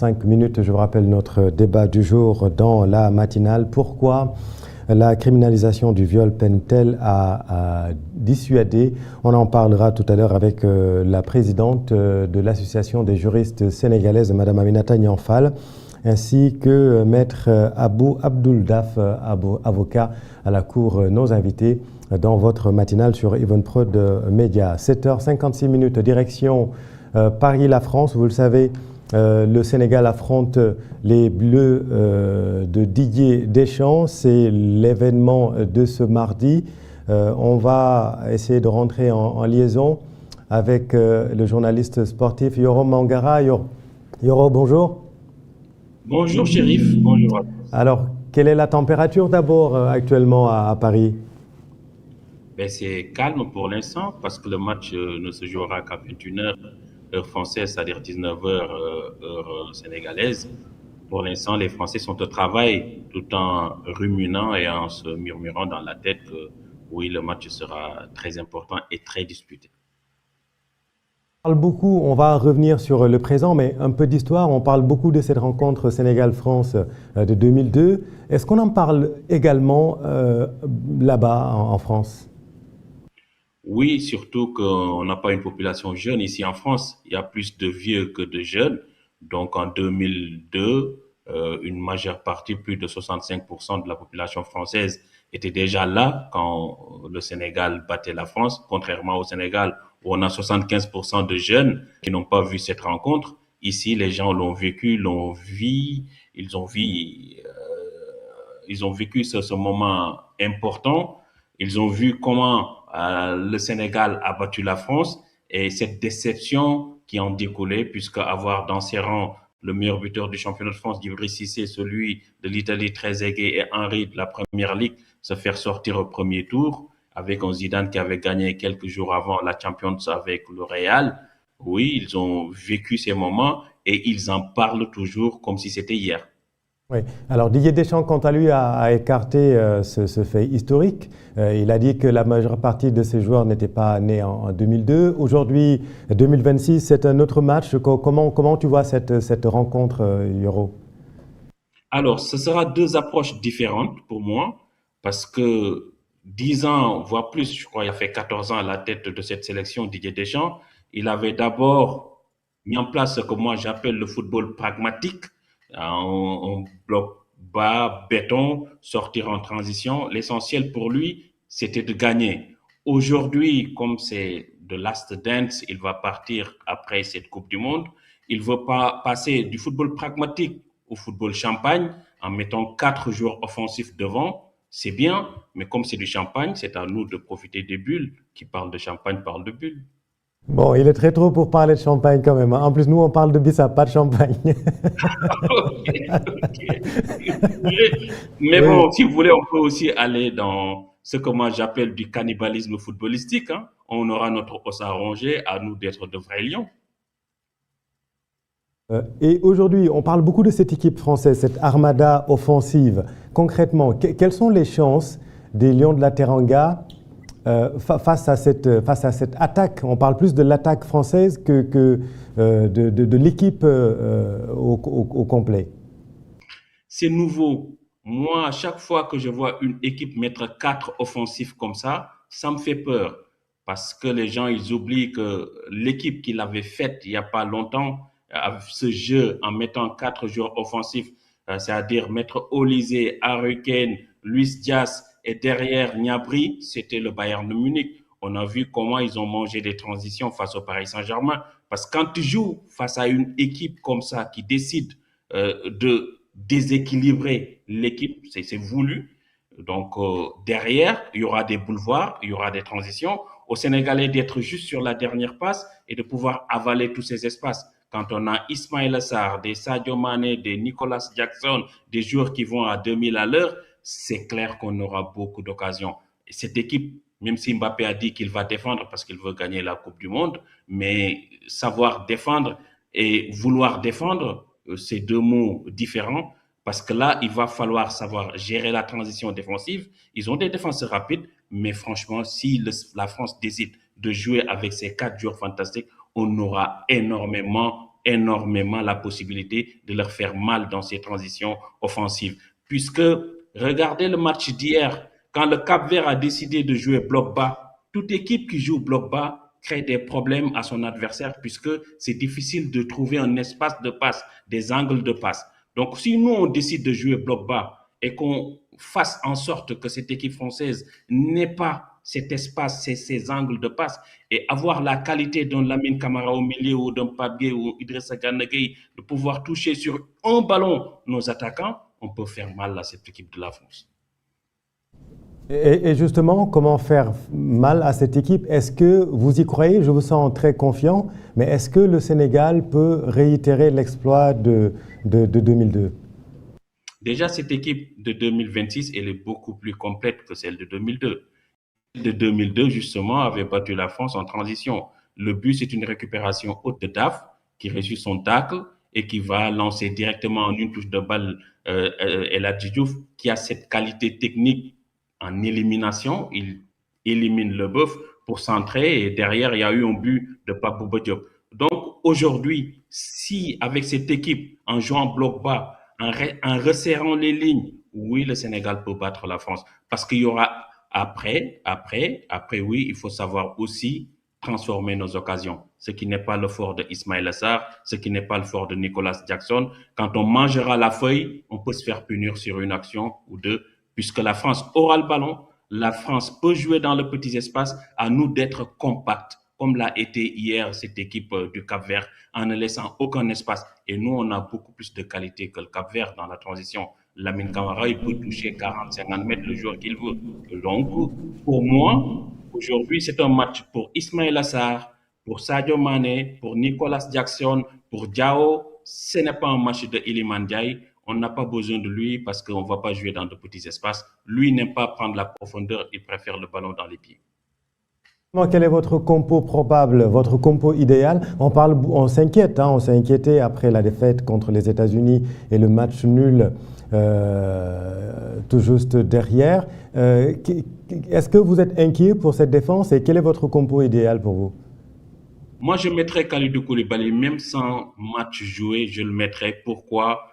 5 minutes, je vous rappelle notre débat du jour dans la matinale. Pourquoi la criminalisation du viol peine-t-elle à dissuader? On en parlera tout à l'heure avec la présidente de l'Association des juristes sénégalaises, Madame Aminata Niang Fall, ainsi que Maître Abou Abdoul-Daf, avocat à la Cour, nos invités dans votre matinale sur Evenprod Média. 7h56, direction Paris-La France. Vous le savez, le Sénégal affronte les Bleus de Didier Deschamps. C'est l'événement de ce mardi. On va essayer de rentrer en liaison avec le journaliste sportif Yoro Mangara. Yoro, bonjour. Bonjour Chérif, bonjour. Alors, quelle est la température d'abord actuellement à Paris? C'est calme pour l'instant parce que le match ne se jouera qu'à 21h, heure française, c'est-à-dire 19h, heure sénégalaise. Pour l'instant, les Français sont au travail tout en ruminant et en se murmurant dans la tête que oui, le match sera très important et très disputé. On parle beaucoup, on va revenir sur le présent, mais un peu d'histoire. On parle beaucoup de cette rencontre Sénégal-France de 2002. Est-ce qu'on en parle également là-bas en France? Oui, surtout qu'on n'a pas une population jeune ici en France. Il y a plus de vieux que de jeunes. Donc en 2002, une majeure partie, plus de 65% de la population française était déjà là quand le Sénégal battait la France, contrairement au Sénégal où on a 75% de jeunes qui n'ont pas vu cette rencontre. Ici, les gens l'ont vécu, l'ont vu, ils ont vu, ils ont vécu ce moment important. Ils ont vu comment le Sénégal a battu la France et cette déception qui en découlait, puisque avoir dans ses rangs le meilleur buteur du championnat de France, Djibril Cissé, celui de l'Italie Trezeguet et Henry de la Première Ligue, se faire sortir au premier tour, avec un Zidane qui avait gagné quelques jours avant la Champions avec le Real. Oui, ils ont vécu ces moments et ils en parlent toujours comme si c'était hier. Oui. Alors Didier Deschamps, quant à lui, a écarté ce fait historique. Il a dit que la majeure partie de ses joueurs n'étaient pas nés en 2002. Aujourd'hui, 2026, c'est un autre match. Comment tu vois cette rencontre, Yoro? Alors, ce sera deux approches différentes pour moi, parce que 10 ans, voire plus, je crois, il a fait 14 ans à la tête de cette sélection, Didier Deschamps. Il avait d'abord mis en place ce que moi j'appelle le football pragmatique, un bloc bas, béton, sortir en transition. L'essentiel pour lui, c'était de gagner. Aujourd'hui, comme c'est de last dance, il va partir après cette Coupe du Monde. Il veut pas passer du football pragmatique au football champagne en mettant 4 joueurs offensifs devant. C'est bien, mais comme c'est du champagne, c'est à nous de profiter des bulles. Qui parle de champagne parle de bulles. Bon, il est très tôt pour parler de champagne quand même, hein. En plus, nous, on parle de bissap, pas de champagne. Ok, ok. Mais Oui. bon, si vous voulez, on peut aussi aller dans ce que moi j'appelle du cannibalisme footballistique, hein. On aura notre os à ronger, à nous d'être de vrais lions. Et aujourd'hui, on parle beaucoup de cette équipe française, cette armada offensive. Concrètement, quelles sont les chances des Lions de la Teranga face à cette attaque? On parle plus de l'attaque française que de l'équipe au complet. C'est nouveau. Moi, à chaque fois que je vois une équipe mettre 4 offensifs comme ça me fait peur. Parce que les gens, ils oublient que l'équipe qui l'avait faite il n'y a pas longtemps, ce jeu en mettant 4 joueurs offensifs, c'est-à-dire mettre Olysée, Harry Kane, Luis Diaz et derrière Gnabry, c'était le Bayern de Munich. On a vu comment ils ont mangé des transitions face au Paris Saint-Germain. Parce que quand tu joues face à une équipe comme ça qui décide de déséquilibrer l'équipe, c'est voulu. Donc derrière, il y aura des boulevards, il y aura des transitions. Au Sénégalais d'être juste sur la dernière passe et de pouvoir avaler tous ces espaces. Quand on a Ismaël Sarr, des Sadio Mané, des Nicolas Jackson, des joueurs qui vont à 2000 à l'heure, c'est clair qu'on aura beaucoup d'occasions. Et cette équipe, même si Mbappé a dit qu'il va défendre parce qu'il veut gagner la Coupe du Monde, mais savoir défendre et vouloir défendre, c'est deux mots différents. Parce que là, il va falloir savoir gérer la transition défensive. Ils ont des défenseurs rapides, mais franchement, si la France décide de jouer avec ces 4 joueurs fantastiques, on aura énormément, énormément la possibilité de leur faire mal dans ces transitions offensives. Puisque, regardez le match d'hier, quand le Cap-Vert a décidé de jouer bloc bas, toute équipe qui joue bloc bas crée des problèmes à son adversaire puisque c'est difficile de trouver un espace de passe, des angles de passe. Donc, si nous, on décide de jouer bloc bas et qu'on fasse en sorte que cette équipe française n'ait pas cet espace, ces angles de passe et avoir la qualité d'un Lamine Camara au milieu ou d'un Pape Gueye ou Idrissa Gana Gueye de pouvoir toucher sur un ballon nos attaquants, on peut faire mal à cette équipe de la France. Et justement, comment faire mal à cette équipe? Est-ce que vous y croyez? Je vous sens très confiant, mais est-ce que le Sénégal peut réitérer l'exploit de 2002? Déjà, cette équipe de 2026, elle est beaucoup plus complète que celle de 2002. De 2002, justement, avait battu la France en transition. Le but, c'est une récupération haute de DAF qui réussit son tacle et qui va lancer directement en une touche de balle El Hadji Diouf, qui a cette qualité technique en élimination. Il élimine le bœuf pour centrer et derrière, il y a eu un but de Pape Bouba Diop. Donc, aujourd'hui, si avec cette équipe, en jouant bloc bas, en resserrant les lignes, oui, le Sénégal peut battre la France. Parce qu'il y aura après, oui, il faut savoir aussi transformer nos occasions. Ce qui n'est pas le fort de Ismaël Assar, ce qui n'est pas le fort de Nicolas Jackson. Quand on mangera la feuille, on peut se faire punir sur une action ou deux, puisque la France aura le ballon, la France peut jouer dans le petit espace, à nous d'être compacts, comme l'a été hier cette équipe du Cap-Vert, en ne laissant aucun espace. Et nous, on a beaucoup plus de qualité que le Cap-Vert dans la transition. Lamine Camara, il peut toucher 40-50 mètres le jour qu'il veut. Donc, pour moi, aujourd'hui, c'est un match pour Ismaël Assar, pour Sadio Mané, pour Nicolas Jackson, pour Diao. Ce n'est pas un match de Iliman Ndiaye. On n'a pas besoin de lui parce qu'on ne va pas jouer dans de petits espaces. Lui n'aime pas prendre la profondeur, il préfère le ballon dans les pieds. Quel est votre compo probable, votre compo idéal? On s'inquiète, on s'est inquiété après la défaite contre les États-Unis et le match nul tout juste derrière. Est-ce que vous êtes inquiet pour cette défense et quel est votre compo idéal pour vous? Moi, je mettrais Kalidou Koulibaly, même sans match joué, je le mettrais. Pourquoi?